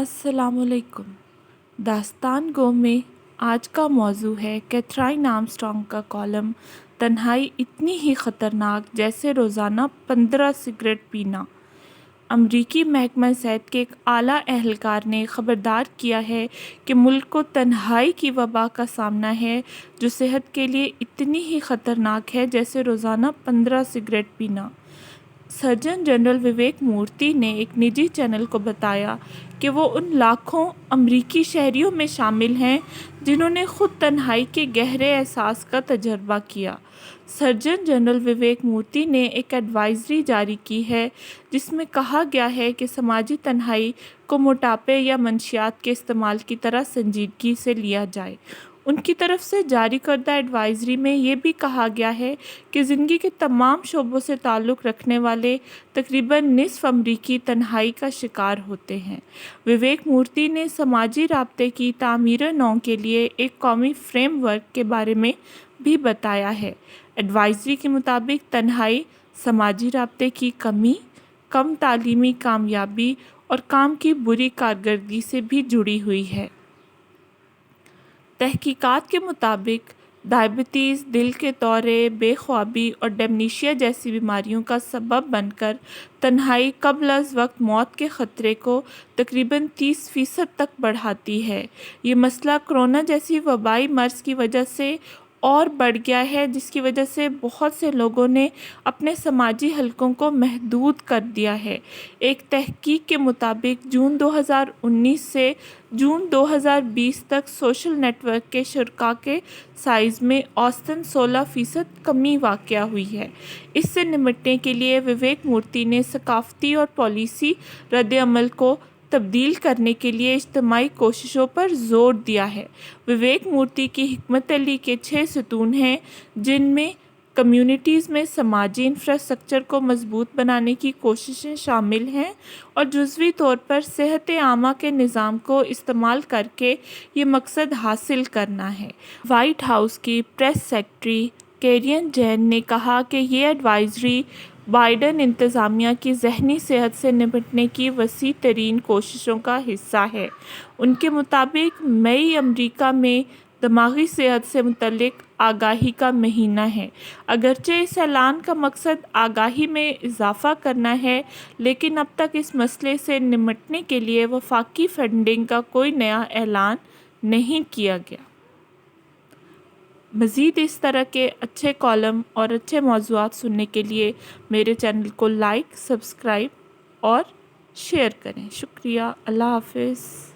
अस्सलाम वालेकुम। दास्तान गो में आज का मौजू है कैथरीन आर्मस्ट्रॉन्ग का कॉलम तन्हाई इतनी ही ख़तरनाक जैसे रोज़ाना 15 सिगरेट पीना। अमरीकी महकमा सेहत के एक आला एहलकार ने ख़बरदार किया है कि मुल्क को तन्हाई की वबा का सामना है जो सेहत के लिए इतनी ही ख़तरनाक है जैसे रोज़ाना 15 सिगरेट पीना। सर्जन जनरल विवेक मूर्ति ने एक निजी चैनल को बताया कि वो उन लाखों अमरीकी शहरियों में शामिल हैं जिन्होंने खुद तन्हाई के गहरे एहसास का तजर्बा किया। सर्जन जनरल विवेक मूर्ति ने एक एडवाइजरी जारी की है जिसमें कहा गया है कि समाजी तन्हाई को मोटापे या मंशियात के इस्तेमाल की तरह संजीदगी से लिया जाए। उनकी तरफ से जारी करदा एडवाइजरी में ये भी कहा गया है कि ज़िंदगी के तमाम शोबों से ताल्लुक़ रखने वाले तकरीबन निस्फ अमरीकी तन्हाई का शिकार होते हैं। विवेक मूर्ति ने समाजी राब्ते की तामीर नौ के लिए एक कौमी फ्रेमवर्क के बारे में भी बताया है। एडवाइजरी के मुताबिक तन्हाई समाजी राब्ते की कमी, कम तालीमी कामयाबी और काम की बुरी कारकर्दगी से भी जुड़ी हुई है। तहकीकात के मुताबिक डायबिटीज़, दिल के दौरे, बेख्वाबी और डेमनीशिया जैसी बीमारियों का सबब बनकर तन्हाई क़ब्ल अज़ वक्त मौत के ख़तरे को तकरीबन 30% तक बढ़ाती है। ये मसला कोरोना जैसी वबाई मर्ज़ की वजह से और बढ़ गया है जिसकी वजह से बहुत से लोगों ने अपने समाजी हलकों को महदूद कर दिया है। एक तहकीक के मुताबिक जून 2019 से जून 2020 तक सोशल नेटवर्क के शुरा के साइज़ में औसतन 16% कमी वाक़या हुई है। इससे निपटने के लिए विवेक मूर्ति ने सकाफ़ती और पॉलिसी रद्द-ए-अमल को तब्दील करने के लिए इज्तिमाई कोशिशों पर ज़ोर दिया है। विवेक मूर्ति की हिकमत अली के 6 सतून हैं जिनमें कम्युनिटीज़ में समाजी इंफ्रास्ट्रक्चर को मजबूत बनाने की कोशिशें शामिल हैं और जुज़वी तौर पर सेहत आमा के निज़ाम को इस्तेमाल करके ये मकसद हासिल करना है। वाइट हाउस की प्रेस सेक्रेटरी कैरियन जैन ने कहा कि ये एडवाइजरी बाइडन इंतज़ामिया की ज़हनी सेहत से निपटने की वसी तरीन कोशिशों का हिस्सा है। उनके मुताबिक मई अमरीका में दिमागी सेहत से मुतल्लिक आगाही का महीना है। अगरचे इस ऐलान का मकसद आगाही में इजाफ़ा करना है, लेकिन अब तक इस मसले से निपटने के लिए वफाकी फंडिंग का कोई नया ऐलान नहीं किया गया। मज़ीद इस तरह के अच्छे कॉलम और अच्छे मौज़ूआत सुनने के लिए मेरे चैनल को लाइक, सब्सक्राइब और शेयर करें। शुक्रिया। अल्लाह हाफ़िज़।